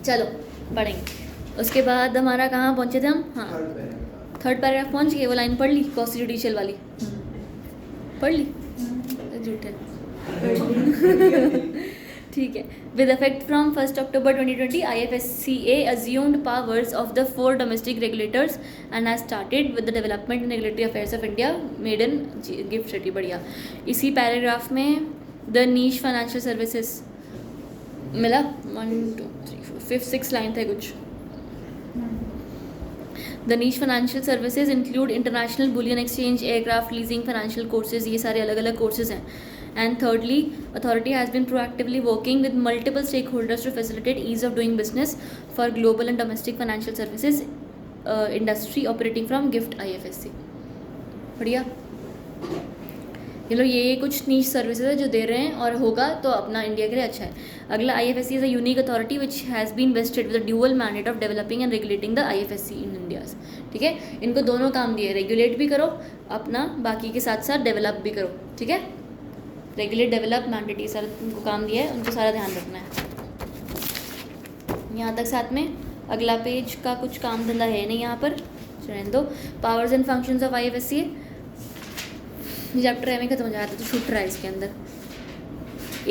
चलो पढ़ेंगे। उसके बाद हमारा कहाँ पहुँचे थे हम? हाँ, थर्ड पैराग्राफ पहुँच गए। वो लाइन पढ़ ली कॉस्ट जुडिशियल वाली? पढ़ ली? झूठ है। ठीक है। With effect from 1 October 2020, IFSCA assumed powers of the 4 domestic regulators and has started with the development and regulatory affairs of India made in GIFT City। बढ़िया। इसी पैराग्राफ में द नीश फाइनेंशियल सर्विसेज मिला 1 2 3 4 5 6 line था कुछ। The niche financial services include international bullion exchange, aircraft leasing, financial courses, ये सारे अलग अलग कोर्सेज हैं। And thirdly, authority has been proactively working with multiple stakeholders to facilitate ease of doing business for global and domestic financial services industry operating from GIFT IFSC। बढ़िया। ये लो, ये कुछ नीच सर्विसेज है जो दे रहे हैं और होगा तो अपना इंडिया के लिए अच्छा है। अगला, IFSC is a unique authority which has been vested with the dual mandate of developing and regulating the IFSC in India. ठीक है, इनको दोनों काम दिए, रेगुलेट भी करो अपना, बाकी के साथ साथ डेवलप भी करो। ठीक है, रेगुलेट, डेवलप, मैंडेट, ये सारा उनको काम दिया है, उनको सारा ध्यान रखना है। यहाँ तक साथ में अगला पेज का कुछ काम धंधा है नहीं यहाँ पर, रहने दो। Powers and functions of IFSC chapter में खत्म हो जाता है तो छूट रहा है इसके अंदर।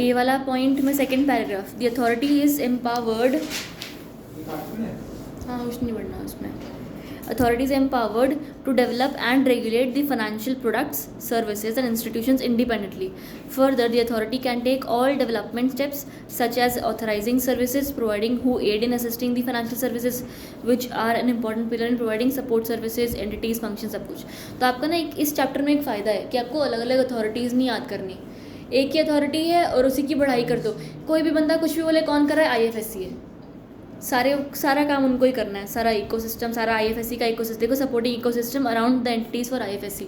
ए वाला पॉइंट में second paragraph, the authority is empowered, हाँ कुछ नहीं बढ़ना उसमें। Authority is empowered to develop and regulate the financial products, services and institutions independently. Further, the authority can take all development steps such as authorizing services, providing who aid in assisting the financial services which are an important pillar in providing support services, entities, functions, सब कुछ। तो आपका ना इस chapter में एक फ़ायदा है कि आपको अलग अलग अथॉरिटीज़ नहीं याद करनी, एक ही अथॉरिटी है और उसी की बढ़ाई कर दो। कोई भी बंदा कुछ भी बोले, कौन कर रहा है? IFSC है। सारा काम उनको ही करना है, सारा इकोसिस्टम, सारा IFSC का इकोसिस्टम। देखो, supporting ecosystem around the entities for IFSC।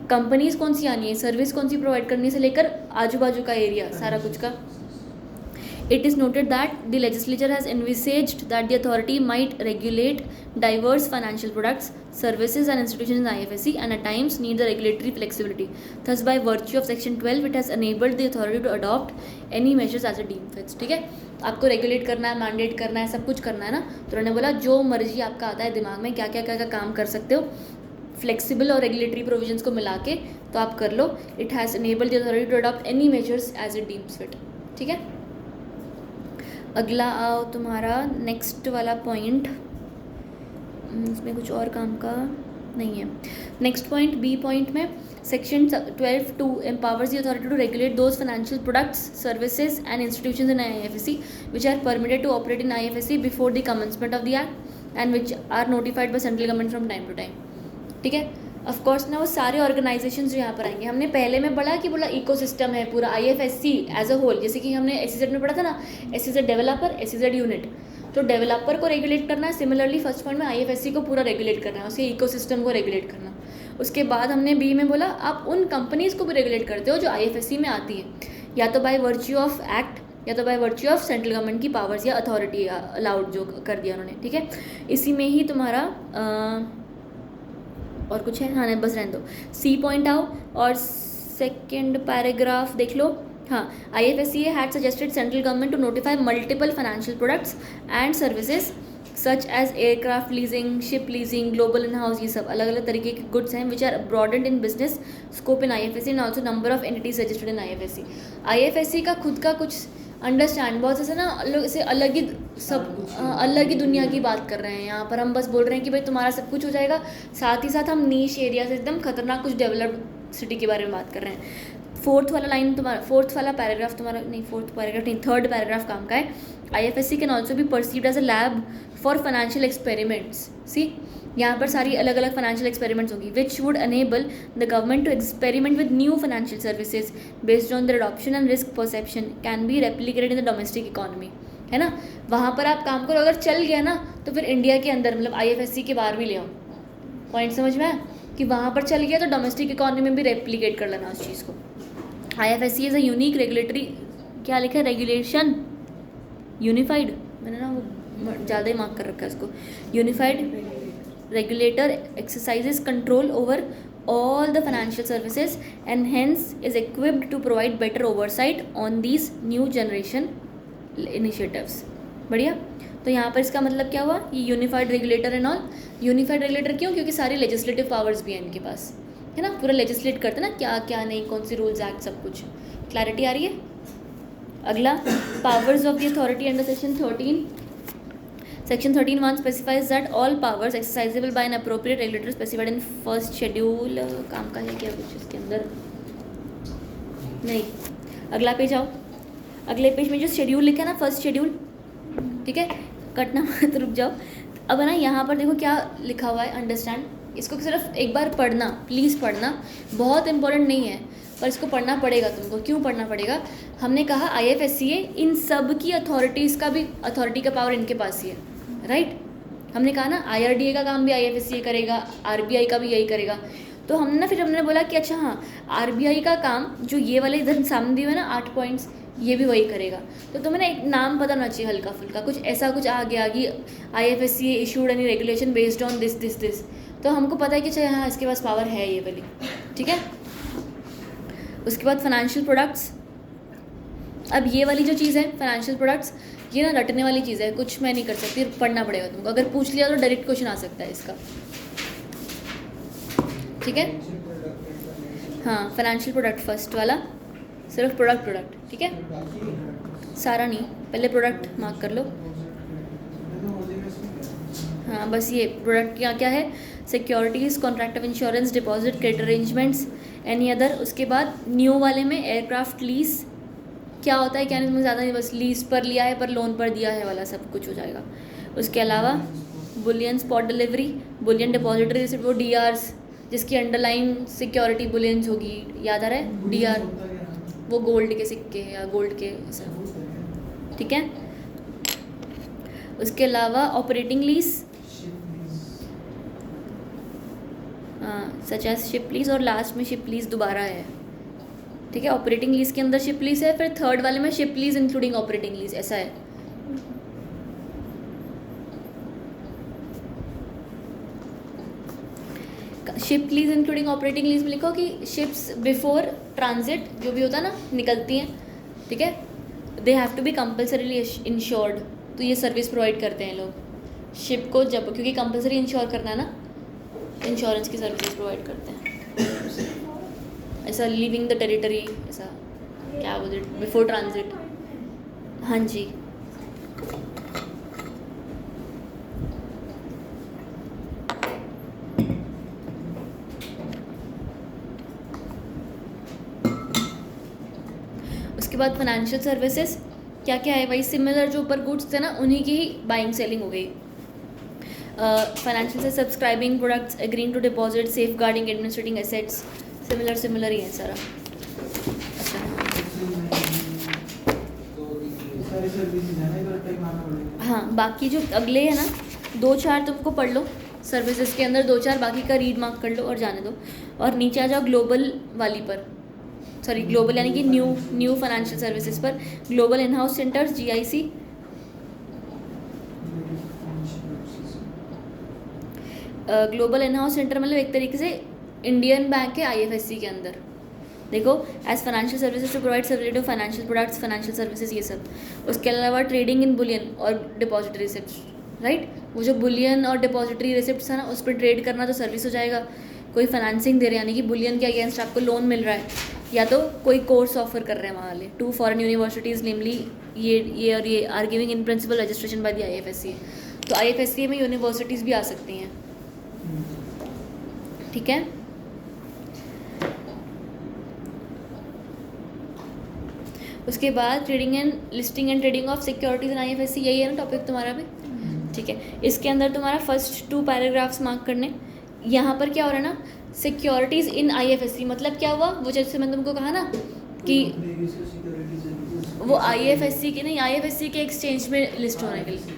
Companies कौन सी आनी है, सर्विस कौन सी प्रोवाइड करने से लेकर आजू बाजू का एरिया, सारा कुछ का। It is noted that the legislature has envisaged that the authority might regulate diverse financial products, services and institutions in IFSC and at times need the regulatory flexibility. Thus, by virtue of Section 12, it has enabled the authority to adopt any measures as it deems fit। ठीक है, आपको regulate करना है, mandate करना है, सब कुछ करना है ना, तो उन्होंने बोला जो मर्जी आपका आता है दिमाग में, क्या क्या क्या क्या काम कर सकते हो, फ्लेक्सिबल और रेगुलेटरी प्रोविजंस को मिला के तो आप कर लो। It has enabled the authority to adopt any measures as it deems fit। ठीक है, अगला आओ तुम्हारा नेक्स्ट वाला पॉइंट, इसमें कुछ और काम का नहीं है। नेक्स्ट पॉइंट, बी पॉइंट में section 12(2) empowers the authority to regulate those financial products, services and institutions in IFSC which are permitted to operate in IFSC before the commencement of the act and which are notified by central government from time to time। ठीक है, of course ना वो सारे organisation जो यहाँ पर आएंगे। हमने पहले में पढ़ा कि बोला इकोसिस्टम है पूरा IFSC एज अ होल, जैसे कि हमने SEZ में पढ़ा था ना, SEZ डेवलपर, SEZ यूनिट। तो डेवलपर को रेगुलेट करना है, सिमिलरली फर्स्ट पॉइंट में IFSC को पूरा रेगुलेट करना है, उसके इकोसिस्टम को रेगुलेट करना। उसके बाद हमने बी में बोला आप उन कंपनीज़ को भी रेगुलेट करते हो जो IFSC में आती है, या तो बाय वर्च्यू ऑफ एक्ट या तो by virtue of central government की पावर्स या अथॉरिटी अलाउड जो कर दिया उन्होंने। ठीक है, इसी में ही तुम्हारा और कुछ है? हाँ नहीं, बस रहने दो। सी पॉइंट आओ और सेकेंड पैराग्राफ देख लो। हाँ, IFSCA had suggested central government to notify multiple financial products and services such as aircraft leasing, ship leasing, global in-house, ये सब अलग अलग तरीके के गुड्स हैं which are broadened in business scope in IFSC and also number of entities registered in IFSC। IFSC का खुद का कुछ अंडरस्टैंड, बहुत ऐसे ना ऐसे अलग ही सब अलग ही दुनिया की बात कर रहे हैं। यहाँ पर हम बस बोल रहे हैं कि भाई तुम्हारा सब कुछ हो जाएगा, साथ ही साथ हम नीश एरिया से एकदम खतरनाक कुछ डेवलप्ड सिटी के बारे में बात कर रहे हैं। फोर्थ वाला लाइन तुम्हारा, फोर्थ वाला पैराग्राफ तुम्हारा नहीं, फोर्थ पैराग्राफ नहीं, थर्ड पैराग्राफ काम का है। IFSC can also be perceived as a lab for financial experiments. See, यहाँ पर सारी अलग अलग फाइनेंशियल एक्सपेरिमेंट्स होगी which would enable the government to experiment with new financial services based on their adoption and risk perception can be replicated in the domestic economy. है ना, वहाँ पर आप काम करो, अगर चल गया ना तो फिर इंडिया के अंदर मतलब IFSC के बाहर भी ले आओ। पॉइंट समझ में आया कि वहाँ पर चल गया तो डोमेस्टिक इकोनॉमी में भी रेप्लिकेट कर लेना उस चीज़ को। IFSC is a unique regulatory, क्या लिखा है, रेगुलेशन यूनिफाइड, मैंने ना वो ज़्यादा ही मार्क कर रखा है इसको, unified regulator exercises control over all the financial services and hence is equipped to provide better oversight on these new generation initiatives। बढ़िया। तो यहाँ पर इसका मतलब क्या हुआ, ये unified regulator and all. Unified regulator क्यों, क्योंकि सारी लेजिस्लेटिव पावर्स भी हैं इनके पास, है ना, पूरा लेजिस्लेट करते हैं ना, क्या क्या नहीं, कौन सी रूल्स एक्ट सब कुछ। क्लैरिटी आ रही है। अगला, powers of the authority under section 13। Section 13(1) specifies that all powers exercisable by an appropriate regulator specified in first schedule। काम का है क्या कुछ इसके अंदर, नहीं। अगला पेज आओ, अगले पेज में जो शेड्यूल लिखा है ना, फर्स्ट शेड्यूल, ठीक है, कटना मत, रुक जाओ। अब है ना यहाँ पर देखो क्या लिखा हुआ है, अंडरस्टैंड, इसको सिर्फ एक बार पढ़ना, प्लीज़ पढ़ना, बहुत इंपॉर्टेंट नहीं है पर इसको पढ़ना पड़ेगा तुमको। क्यों पढ़ना पड़ेगा, हमने कहा IFSCA इन सब की अथॉरिटीज़ का भी, अथॉरिटी का पावर इनके पास ही है, राइट। हमने कहा ना IRDA का काम भी IFSCA करेगा, RBI का भी यही करेगा। तो हमने बोला कि अच्छा हाँ, RBI का काम जो ये वाले इधर सामने दिए हुए ना 8 पॉइंट्स, ये भी वही करेगा। तो तुम्हें ना एक नाम पता होना चाहिए हल्का फुल्का, कुछ ऐसा कुछ आ गया कि IFSCA issued any regulation based on this this this, तो हमको पता है कि अच्छा हाँ इसके पास पावर है ये वाली, ठीक है। उसके बाद फाइनेंशियल प्रोडक्ट्स। अब ये वाली जो चीज़ है फाइनेंशियल प्रोडक्ट्स, ये ना रटने वाली चीज़ है, कुछ मैं नहीं कर सकती, पढ़ना पड़ेगा तुमको। अगर पूछ लिया तो डायरेक्ट क्वेश्चन आ सकता है इसका, ठीक है। हाँ, फाइनेंशियल प्रोडक्ट फर्स्ट वाला, सिर्फ प्रोडक्ट, ठीक है, सारा नहीं, पहले प्रोडक्ट मार्क कर लो। हाँ बस ये प्रोडक्ट क्या क्या है, securities, contract of insurance, deposit, credit arrangements, any other. उसके बाद न्यू वाले में एयरक्राफ्ट लीज क्या होता है, क्या नहीं मुझे ज़्यादा नहीं, बस लीज पर लिया है पर लोन पर दिया है वाला सब कुछ हो जाएगा। उसके अलावा Boolean spot delivery, Boolean depository receipt, वो DRs जिसकी अंडरलाइन सिक्योरिटी बुलियंस होगी, याद आ रहा है DR, वो गोल्ड के सिक्के या गोल्ड के ऐसा, ठीक है। उसके अलावा operating lease, such as ship lease, और लास्ट में शिप लीज दोबारा है, ठीक है। ऑपरेटिंग लीज के अंदर शिप लीज है, फिर थर्ड वाले में ship lease including operating lease, ऐसा है। Ship lease including operating lease में लिखो कि शिप्स बिफोर ट्रांजिट जो भी होता है ना, निकलती हैं, ठीक है, they have to be compulsorily insured. तो ये सर्विस प्रोवाइड करते हैं लोग शिप को, जब क्योंकि कंपल्सरी इंश्योर करना है ना, इंश्योरेंस की सर्विसेज प्रोवाइड करते हैं। ऐसा लीविंग द टेरिटरी, ऐसा क्या बोलते हैं, बिफोर ट्रांजिट, हाँ जी। उसके बाद फाइनेंशियल सर्विसेज क्या क्या है, वही सिमिलर जो ऊपर गुड्स थे ना, उन्हीं की ही बाइंग सेलिंग हो गई। फाइनेंशियल से subscribing products, agreeing to deposit, safeguarding, administrating assets, similar ही है सारा। हाँ, बाकी जो अगले है ना 2-4 तुमको पढ़ लो सर्विसेज के अंदर, 2-4 बाकी का रीड मार्क कर लो और जाने दो। और नीचे आ जाओ ग्लोबल वाली पर, सॉरी ग्लोबल यानी कि न्यू फाइनेंशियल सर्विसेज पर, global in house centres GIC। Global in house centre मतलब एक तरीके से इंडियन बैंक है IFSC के अंदर। देखो, as financial services to provide service financial products, financial services, ये सब। उसके अलावा ट्रेडिंग इन बुलियन और डिपॉजिटरी रिसिप्ट, राइट। वो जो बुलियन और डिपॉजिटरी रिसिप्ट है ना, उस पर ट्रेड करना तो सर्विस हो जाएगा। कोई फाइनेंसिंग दे रहे हैं, यानी कि बुलियन के अगेंस्ट आपको लोन मिल रहा है, या तो कोई कोर्स ऑफर कर रहे हैं वहाँ वाले। 2 फॉरेन यूनिवर्सिटीज़ नेमली ये और ये are giving in principle registration by the IFSCA। तो IFSCA में यूनिवर्सिटीज़ भी आ सकती हैं, ठीक है। उसके बाद trading and listing and trading of securities in IFSC, यही है ना टॉपिक तुम्हारा भी, ठीक है। इसके अंदर तुम्हारा फर्स्ट 2 पैराग्राफ्स मार्क करने। यहाँ पर क्या हो रहा है ना, सिक्योरिटीज़ इन IFSC मतलब क्या हुआ, वो जैसे मैंने तुमको कहा ना कि वो IFSC के नहीं, IFSC के एक्सचेंज में लिस्ट होने के लिए,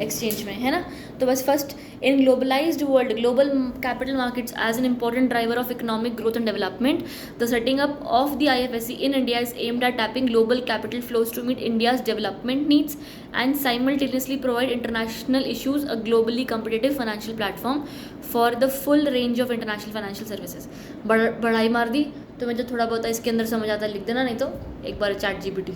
एक्सचेंज में, है ना। तो बस first, in globalised world global capital markets as an important driver of economic growth and development, the setting up of the IFSC in India is aimed at tapping global capital flows to meet India's development needs and simultaneously provide international issues a globally competitive financial platform for the full range of international financial services. बढ़ाई मार दी तो मुझे थोड़ा बहुत इसके अंदर समझ आता लिख देना, नहीं तो एक बार ChatGPT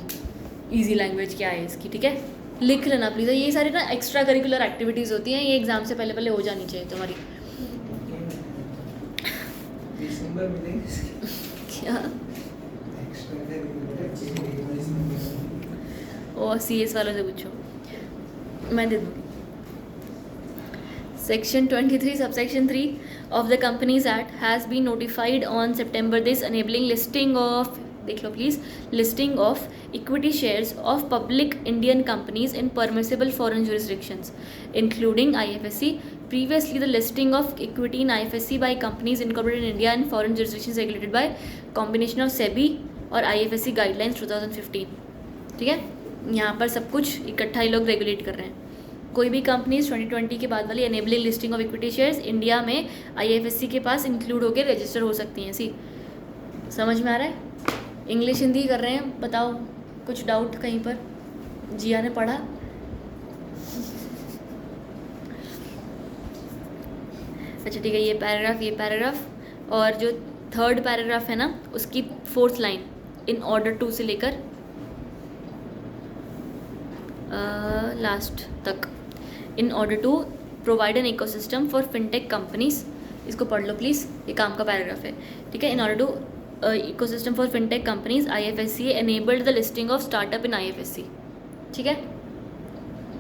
ईजी लैंग्वेज क्या है इसकी, ठीक है। लिख लेना प्लीज़। ये सारी ना एक्स्ट्रा करिकुलर एक्टिविटीज़ होती हैं, ये एग्ज़ाम से पहले पहले हो जानी चाहिए तुम्हारी। दिसंबर मिलेंगे क्या? ओ CS वालों से पूछो, मैं दे दूँगी। Section 23 subsection 3 of the Companies Act has been notified on September this, enabling listing of, देख लो please, listing of equity shares of public Indian companies in permissible foreign jurisdictions, including IFSC. Previously, the listing of equity in IFSC by companies incorporated in India and foreign jurisdictions regulated by combination of SEBI और IFSC guidelines 2015. ठीक है, यहाँ पर सब कुछ इकट्ठा ही लोग regulate कर रहे हैं। कोई भी कंपनीज 2020 के बाद वाली enabling listing of equity shares India में IFSC के पास इंक्लूड होकर रजिस्टर हो सकती हैं। सी समझ में आ रहा है? इंग्लिश हिंदी कर रहे हैं, बताओ कुछ डाउट कहीं पर? जिया ने पढ़ा? अच्छा ठीक है, ये पैराग्राफ और जो थर्ड पैराग्राफ है ना उसकी fourth line, in order to से लेकर लास्ट तक, in order to provide an ecosystem for fintech companies, इसको पढ़ लो प्लीज़, ये काम का पैराग्राफ है। ठीक है, in order to ecosystem for fintech companies IFSC enabled the listing of startup in IFSC। ठीक है,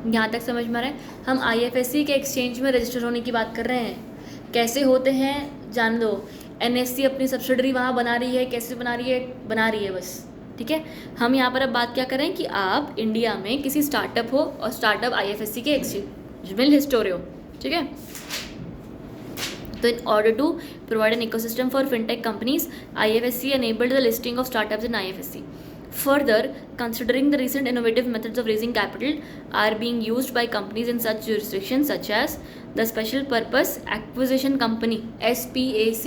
यहाँ तक समझ में आ रहा है? हम IFSC के एक्सचेंज में रजिस्टर होने की बात कर रहे हैं। कैसे होते हैं जान लो, NSE अपनी सब्सिडरी वहाँ बना रही है, कैसे बना रही है बस। ठीक है, हम यहाँ पर अब बात क्या करें कि आप इंडिया में किसी स्टार्टअप हो और स्टार्टअप IFSC के एक्सचेंज में लिस्ट हो रहे हो। ठीक है, तो in order to provide an ecosystem for fintech companies IFSC enabled the listing of startups in IFSC. Further, considering the recent innovative methods of raising capital are being used by companies in such jurisdictions such as the Special Purpose Acquisition Company SPAC,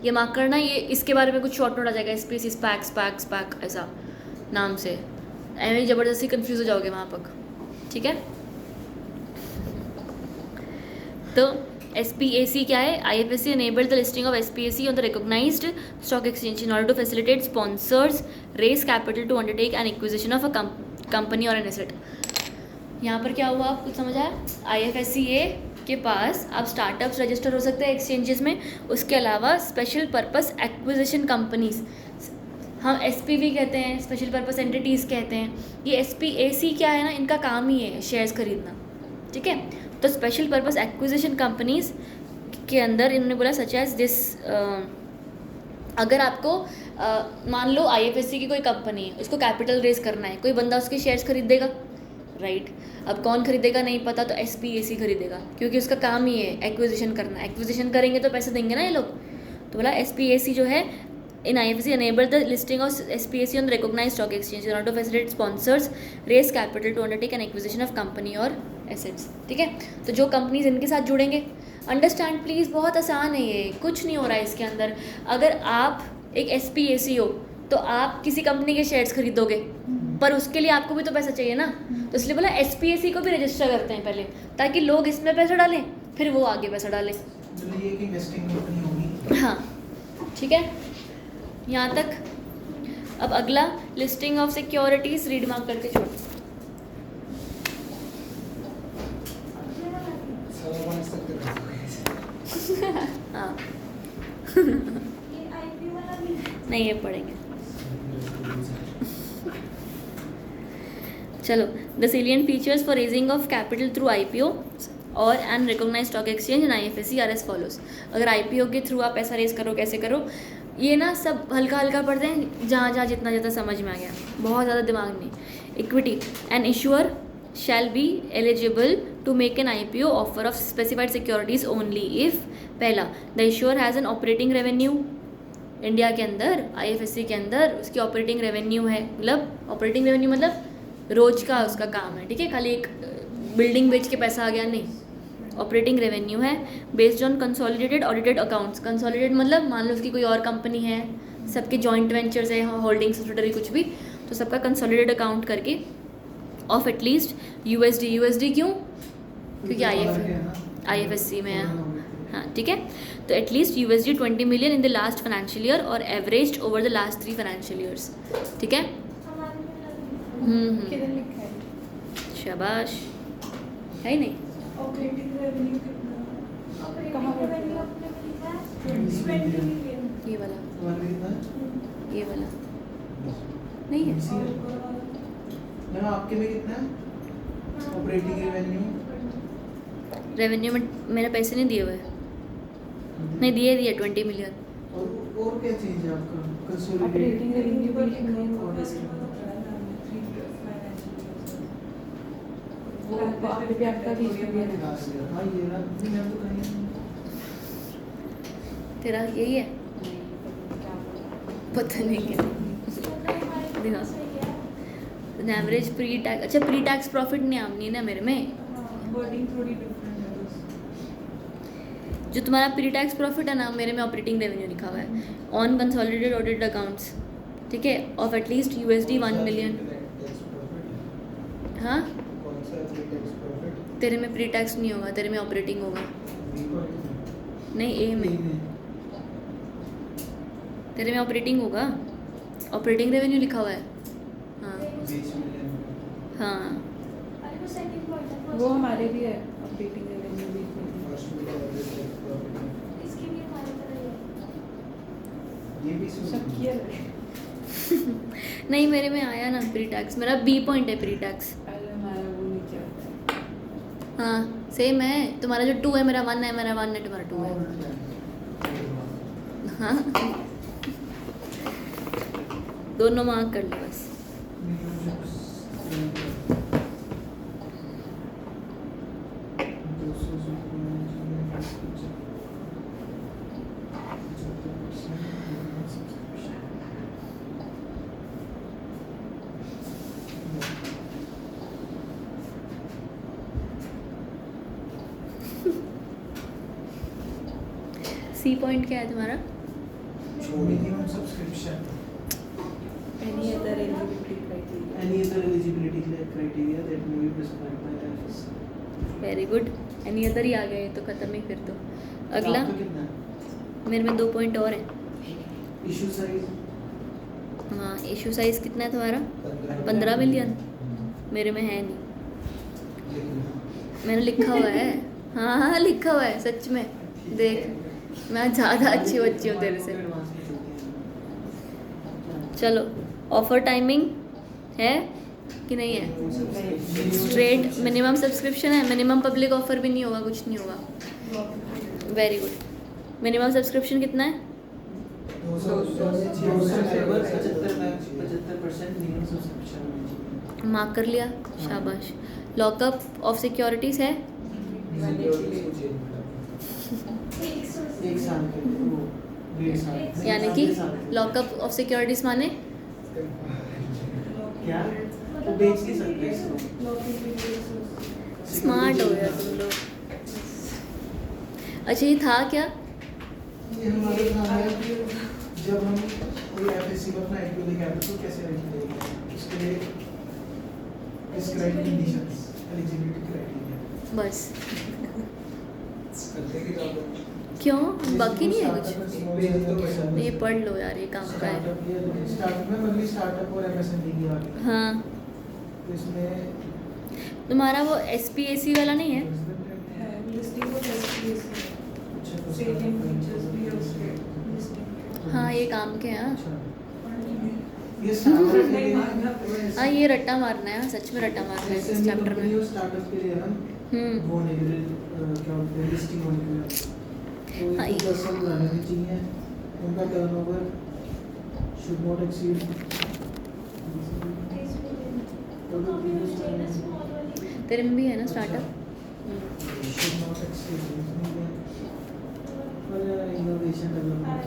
ये mark करना, ये इसके बारे में कुछ short note आ जाएगा, SPAC SPAC ऐसा नाम से, ऐਵੇਂ ज़बरदस्ती कंफ्यूज हो जाओगे वहाँ पर। ठीक है, तो SPAC क्या है? IFSC enabled the listing of SPAC on the recognized stock exchange in order to facilitate sponsors raise capital to undertake an acquisition of a company or an asset. यहाँ पर क्या हुआ, आप कुछ समझ आया? IFSC के पास आप स्टार्टअप्स रजिस्टर हो सकते हैं एक्सचेंजेस में, उसके अलावा स्पेशल पर्पस एक्विजिशन कंपनीज, हम SPV कहते हैं, स्पेशल पर्पस एंटिटीज़ कहते हैं। ये SPAC क्या है ना, इनका काम ही है शेयर्स खरीदना। ठीक है, तो स्पेशल पर्पस एक्विजिशन कंपनीज के अंदर इन्होंने बोला सच एज दिस, अगर आपको मान लो IFSC की कोई कंपनी है, उसको कैपिटल रेज करना है, कोई बंदा उसके शेयर्स खरीदेगा, राइट? अब कौन खरीदेगा नहीं पता, तो SPAC खरीदेगा, क्योंकि उसका काम ही है एक्विजिशन करना। एक्विजिशन करेंगे तो पैसे देंगे ना ये लोग, तो बोला SPAC जो है in IFSC enabled the listing of SPAC on the recognized stock exchange in order to facilitate sponsors raise capital to undertake an acquisition of company or assets. ठीक है, तो जो कंपनीज इनके साथ जुड़ेंगे, अंडरस्टैंड प्लीज़, बहुत आसान है ये, कुछ नहीं हो रहा है इसके अंदर। अगर आप एक SPAC हो तो आप किसी कंपनी के शेयर्स खरीदोगे, पर उसके लिए आपको भी तो पैसा चाहिए ना, तो इसलिए बोला SPAC को भी रजिस्टर करते हैं पहले, ताकि लोग इसमें पैसा डालें, फिर वो आगे पैसा डालें। हाँ ठीक है, यहाँ तक। अब अगला listing of securities, read mark करके छोड़। हाँ नहीं, ये पढ़ेंगे। चलो, the salient features for raising of capital through IPO और and recognised stock exchange and IFSC are as follows. अगर IPO के थ्रू आप पैसा रेज करो, कैसे करो, ये ना सब हल्का हल्का पढ़ते हैं, जहाँ जहाँ जितना ज़्यादा समझ में आ गया, बहुत ज़्यादा दिमाग नहीं। Equity, an issuer shall be eligible to make an IPO offer of specified securities only if, पहला, the issuer has an operating revenue, India के अंदर IFSC के अंदर उसकी ऑपरेटिंग रेवेन्यू है, मतलब ऑपरेटिंग रेवेन्यू मतलब रोज का उसका काम है। ठीक है, खाली एक बिल्डिंग बेच के पैसा आ गया नहीं, ऑपरेटिंग रेवेन्यू है। Based on consolidated audited accounts, consolidated मतलब मान लो उसकी कोई और कंपनी है, सबके जॉइंट वेंचर्स है, होल्डिंग सब्सिडरी कुछ भी, तो सबका कंसोलिडेटेड अकाउंट करके ऑफ एटलीस्ट USD क्यों, क्योंकि IFSC में है। हाँ ठीक है, तो at least $20 million in the last financial year और averaged over the last 3 financial years. ठीक है, शाबाश, है ही नहीं। ऑपरेटिंग रेवेन्यू कितना? कहाँ रेवेन्यू अपने में लिखा है 20 मिलियन। ये वाला, तुम्हारे कितना है? ये वाला नहीं है। इसी है। मैम आपके में कितना है? ऑपरेटिंग रेवेन्यू रेवेन्यू में मेरे पैसे नहीं दिए हुए, नहीं दिए 20 मिलियन। और क्या चीज है आपका? ऑपरेटिंग रेवेन्यू भी लिखना है। वो आपने भी आपका 20 मिलियन। हाँ ये रहा। नहीं मैम तो कहीं तेरा यही है, पता नहीं क्या दिखा। एवरेज प्री टैक्स, अच्छा प्री टैक्स प्रॉफिट नहीं आमनी ना मेरे में। वर्डिंग थोड़ी डिफरेंट है बस। जो तुम्हारा प्री टैक्स प्रॉफिट है ना, मेरे में ऑपरेटिंग रेवेन्यू लिखा हुआ है ऑन कंसोलिडेटेड ऑडिटेड अकाउंट्स, ठीक है, ऑफ एटलीस्ट $1 मिलियन। हाँ कौन सा टैक्स प्रॉफिट? तेरे में प्री टैक्स नहीं होगा, तेरे में ऑपरेटिंग होगा। नहीं ए में, तेरे में ऑपरेटिंग होगा, ऑपरेटिंग रेवेन्यू लिखा हुआ है। हाँ 20 मिलियन। हाँ अरे वो सेकंड पॉइंट है। वो हमारे भी है ऑपरेटिंग रेवेन्यू 20 मिलियन। फर्स्ट में एवरेज टैक्स प्रॉफिट इसकी भी हमारी तरह ही है। ये भी सबकी अलग। नहीं मेरे में आया ना प्री टैक्स, मेरा बी पॉइंट है प्री टैक्स। पहले हमारा वो नीचे होता है। हाँ सेम है, तुम्हारा जो 2 है मेरा 1 है, मेरा 1 है तुम्हारा 2 है। हाँ दोनों मार्क कर ले बस। सी पॉइंट क्या है तुम्हारा? छोड़ी थी हम subscription. Any other eligibility criteria? Any other eligibility criteria that may be prescribed by the FSC. Very good, any other ही आ गए तो खत्म ही फिर तो। अगला आपका कितना है? मेरे में 2 पॉइंट और हैं। इशू साइज हाँ इशू साइज कितना है तुम्हारा? 15 मिलियन। मेरे में है नहीं, मैंने लिखा हुआ है। हाँ हाँ लिखा हुआ है सच में, देख मैं ज़्यादा अच्छी बच्ची हूँ तेरे से। चलो ऑफर टाइमिंग है कि नहीं है? स्ट्रेट मिनिमम सब्सक्रिप्शन है, मिनिमम पब्लिक ऑफर भी नहीं होगा, कुछ नहीं होगा। Very good. मिनिमम सब्सक्रिप्शन कितना है? 75% मिनिमम सब्सक्रिप्शन। मार्क कर लिया, शाबाश। लॉकअप ऑफ सिक्योरिटीज़ है एक साल के वो 1.5 साल यानी कि लॉकअप ऑफ सिक्योरिटीज़ माने क्या वो बेच नहीं सकते इसको। स्मार्ट हो गया तुम लोग। अच्छा ये था क्या? ये हमारे काम है जब हम कोई एफएससी को अपना आईपीओ लेके आते हैं तो कैसे रैंक देंगे, उसके लिए प्रिस्क्राइब्ड कंडीशंस, एलिजिबिलिटी क्राइटेरिया बस करते कि आप क्यों बाकी नहीं है कुछ? ये पढ़ लो यार, ये काम का है। स्टार्टअप में मतलब स्टार्टअप और एमएसएमई की वाली हाँ तो इसमें तुम्हारा वो SPAC वाला नहीं है? है लिस्टिंग ऑफ एसपीएस अच्छा तो सेलिंग फीचर्स भी है उसके लिस्टिंग। हाँ ये काम के हैं। अच्छा ये स्टार्टअप के लिए हाँ ये रट्टा मारना है, सच में रट्टा मारना है इस चैप्टर में। स्टार्टअप के लिए हम वो होने के लिए क्या बोलते हैं लिस्टिंग होने के लिए तो हाँ, ये 10 साल रहने चाहिए, उनका टर्नओवर शुड नॉट एक्सीड तेरे में भी है ना स्टार्टअप? should not exceed और इनोवेशन डेवलपमेंट।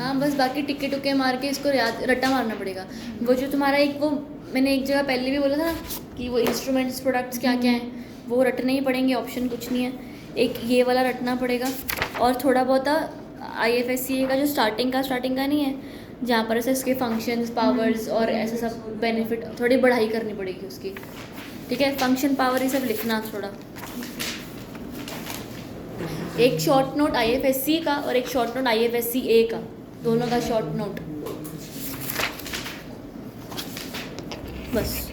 हाँ बस बाकी टिक्के टुक्के मार के इसको याद रट्टा मारना पड़ेगा। वो जो तुम्हारा एक वो मैंने एक जगह पहले भी बोला था ना कि वो इंस्ट्रूमेंट्स प्रोडक्ट्स क्या क्या हैं, वो रटने ही पड़ेंगे, ऑप्शन कुछ नहीं है। एक ये वाला रटना पड़ेगा और थोड़ा बहुत IFSCA का जो स्टार्टिंग का नहीं है, जहाँ पर ऐसे इसके फंक्शंस पावर्स और ऐसे सब बेनिफिट थोड़ी बढ़ाई करनी पड़ेगी उसकी, ठीक है। फंक्शन पावर ये सब लिखना थोड़ा। एक शॉर्ट नोट IFSC का और एक शॉर्ट नोट IFSCA का, दोनों का शॉर्ट नोट। बस